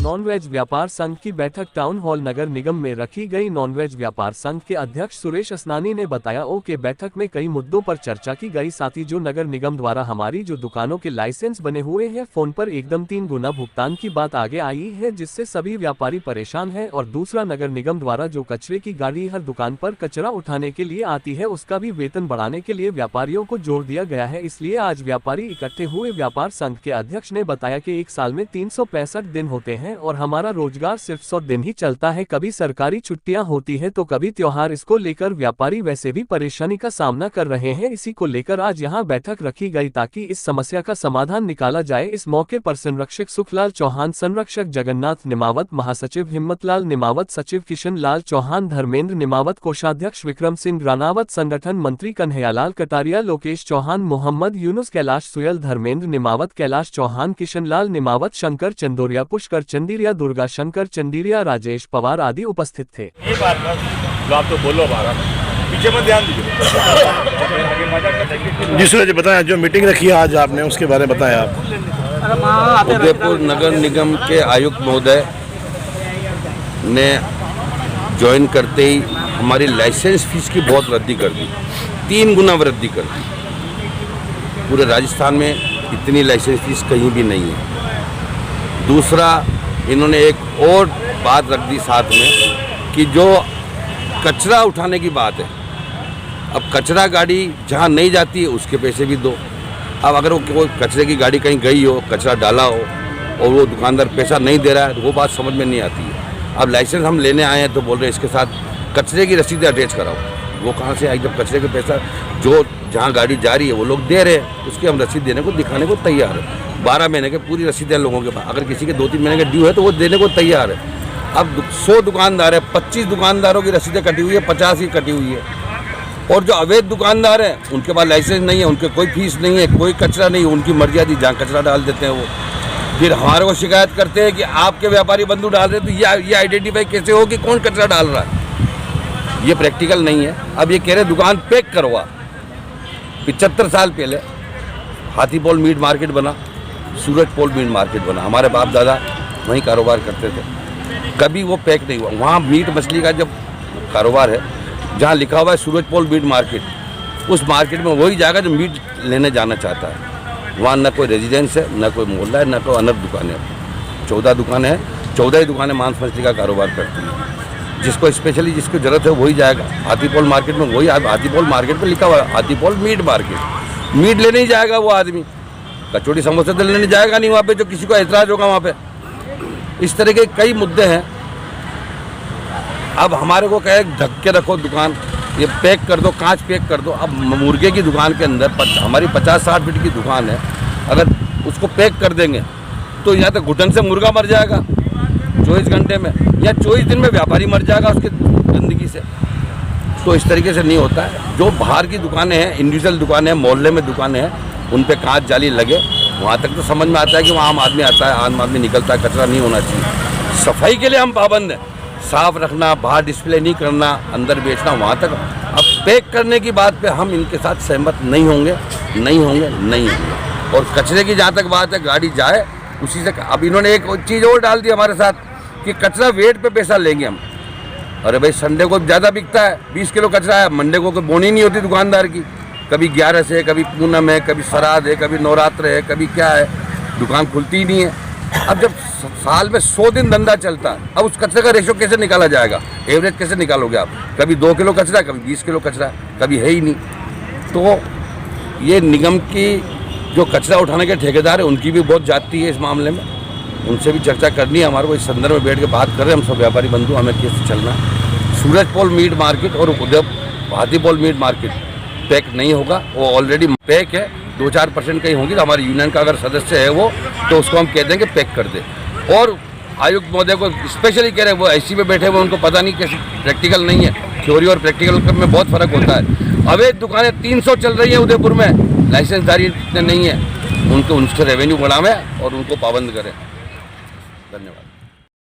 Nonveg व्यापार संघ की बैठक टाउन हॉल नगर निगम में रखी गई। नॉनवेज व्यापार संघ के अध्यक्ष सुरेश असनानी ने बताया कि बैठक में कई मुद्दों पर चर्चा की गई। साथ ही जो नगर निगम द्वारा हमारी जो दुकानों के लाइसेंस बने हुए हैं फोन पर एकदम 3 गुना भुगतान की बात आगे आई है, जिससे सभी व्यापारी परेशान है। और दूसरा, नगर निगम द्वारा जो कचरे की गाड़ी हर दुकान पर कचरा उठाने के लिए आती है उसका भी वेतन बढ़ाने के लिए व्यापारियों को जोर दिया गया है। इसलिए आज व्यापारी इकट्ठे हुए। व्यापार संघ के अध्यक्ष ने बताया कि एक साल में 365 दिन होते हैं और हमारा रोजगार सिर्फ 100 दिन ही चलता है। कभी सरकारी छुट्टियां होती है तो कभी त्योहार। इसको लेकर व्यापारी वैसे भी परेशानी का सामना कर रहे हैं। इसी को लेकर आज यहां बैठक रखी गई ताकि इस समस्या का समाधान निकाला जाए। इस मौके पर संरक्षक सुखलाल चौहान, संरक्षक जगन्नाथ निमावत, महासचिव हिम्मतलाल निमावत, सचिव किशन लाल चौहान, धर्मेंद्र निमावत, कोषाध्यक्ष विक्रम सिंह रानावत, संगठन मंत्री कन्हैयालाल कटारिया, लोकेश चौहान, मोहम्मद यूनुस, कैलाश सुयल, धर्मेंद्र निमावत, कैलाश चौहान, किशन लाल निमावत, शंकर चंदोरिया, पुष्कर चंदीरिया, दुर्गा शंकर चंदीरिया, राजेश पवार आदि उपस्थित थे। ये बात जो आप तो बोलो पीछे में ध्यान दीजिए। जी बताया, जो मीटिंग रखी है आज आपने उसके बारे में बताया आप। उदयपुर नगर निगम के आयुक्त महोदय ने ज्वाइन करते ही हमारी लाइसेंस फीस की बहुत वृद्धि कर दी, 3 गुना वृद्धि कर दी। पूरे राजस्थान में इतनी लाइसेंस फीस कहीं भी नहीं है। दूसरा, इन्होंने एक और बात रख दी साथ में कि जो कचरा उठाने की बात है, अब कचरा गाड़ी जहाँ नहीं जाती है उसके पैसे भी दो। अब अगर वो कोई कचरे की गाड़ी कहीं गई हो, कचरा डाला हो और वो दुकानदार पैसा नहीं दे रहा है तो वो बात समझ में नहीं आती है। अब लाइसेंस हम लेने आए हैं तो बोल रहे हैं इसके साथ कचरे की रसीद अटैच कराओ। वो कहाँ से आई? जब कचरे के पैसा जो जहाँ गाड़ी जा रही है वो लोग दे रहे हैं, उसकी हम रसीद देने को, दिखाने को तैयार है। 12 महीने के पूरी रसीदें लोगों के पास। अगर किसी के 2-3 महीने के ड्यू है तो वो देने को तैयार है। अब 100 दुकानदार है, 25 दुकानदारों की रसीदें कटी हुई है, 50 की कटी हुई है। और जो अवैध दुकानदार हैं उनके पास लाइसेंस नहीं है, उनके कोई फीस नहीं है, कोई कचरा नहीं है, उनकी मर्जी आती जहाँ कचरा डाल देते हैं वो। फिर हमारे को शिकायत करते हैं कि आपके व्यापारी बंधु डाल रहे, तो ये आइडेंटिफाई कैसे हो कि कौन कचरा डाल रहा है? ये प्रैक्टिकल नहीं है। अब ये कह रहे दुकान पैक करवा। 75 साल पहले हाथीपोल मीट मार्केट बना, सूरजपोल मीट मार्केट बना, हमारे बाप दादा वहीं कारोबार करते थे, कभी वो पैक नहीं हुआ। वहाँ मीट मछली का जब कारोबार है, जहाँ लिखा हुआ है सूरजपोल मीट मार्केट, उस मार्केट में वही जाएगा जो मीट लेने जाना चाहता है। वहाँ न कोई रेजिडेंस है, न कोई मोहल्ला है, न कोई अनब दुकानें हैं। 14 दुकानें हैं, 14 ही दुकानें मांस मछली का कारोबार करती हैं। जिसको स्पेशली जिसको ज़रूरत है वही जाएगा। हाथीपोल मार्केट में वही, हाथीपोल मार्केट पे लिखा हुआ है हाथीपोल मीट मार्केट। मीट लेने ही जाएगा वो आदमी, कचौड़ी समोसे तो लेने जाएगा नहीं वहाँ पे, जो किसी को ऐतराज़ होगा वहाँ पे। इस तरह के कई मुद्दे हैं। अब हमारे को कहे ढक के रखो दुकान, ये पैक कर दो, कांच पैक कर दो। अब मुर्गे की दुकान के अंदर हमारी 50-60 फीट की दुकान है, अगर उसको पैक कर देंगे तो या तो घुटन से मुर्गा मर जाएगा 24 घंटे में, या 24 दिन में व्यापारी मर जाएगा उसकी गंदगी से। तो इस तरीके से नहीं होता है। जो बाहर की दुकानें हैं, इंडिविजुअल दुकानें हैं, मोहल्ले में दुकानें हैं, उन पे कांच जाली लगे, वहाँ तक तो समझ में आता है कि वहाँ आम आदमी आता है, आम आदमी निकलता है, कचरा नहीं होना चाहिए। सफाई के लिए हम पाबंद हैं, साफ रखना, बाहर डिस्प्ले नहीं करना, अंदर बेचना, वहाँ तक। अब पैक करने की बात पे हम इनके साथ सहमत नहीं होंगे। और कचरे की जहाँ तक बात है, गाड़ी जाए उसी से। अब इन्होंने एक चीज़ और डाल दी हमारे साथ कि कचरा वेट पे पैसा लेंगे हम। अरे भाई, संडे को ज़्यादा बिकता है, 20 किलो कचरा है, मंडे को कोई बोनी नहीं होती दुकानदार की। कभी 11 से, कभी पूनम है, कभी श्राद्ध है, कभी नवरात्र है, कभी क्या है, दुकान खुलती ही नहीं है। अब जब साल में 100 दिन धंधा चलता है, अब उस कचरे का रेशो कैसे निकाला जाएगा? एवरेज कैसे निकालोगे आप? कभी 2 किलो कचरा, कभी 20 किलो कचरा, कभी है ही नहीं। तो ये निगम की जो कचरा उठाने के ठेकेदार है उनकी भी बहुत जाती है इस मामले में। उनसे भी चर्चा करनी है हमारे को। इस संदर्भ में बैठ के बात कर रहे हैं हम सब व्यापारी बंधु, हमें कैसे चलना है। सूरजपोल मीट मार्केट और हाथीपोल मीट मार्केट पैक नहीं होगा, वो ऑलरेडी पैक है। 2-4% कहीं होगी तो हमारी यूनियन का अगर सदस्य है वो, तो उसको हम कह देंगे पैक कर दे। और आयुक्त महोदय को स्पेशली कह रहे हैं, वो ऐसी में बैठे हुए, उनको पता नहीं कैसे, प्रैक्टिकल नहीं है। थ्योरी और प्रैक्टिकल में बहुत फ़र्क होता है। अवैध दुकानें 300 चल रही हैं उदयपुर में, लाइसेंसदारी इतने नहीं है। उनसे रेवेन्यू बढ़ावें और उनको पाबंद करें। धन्यवाद।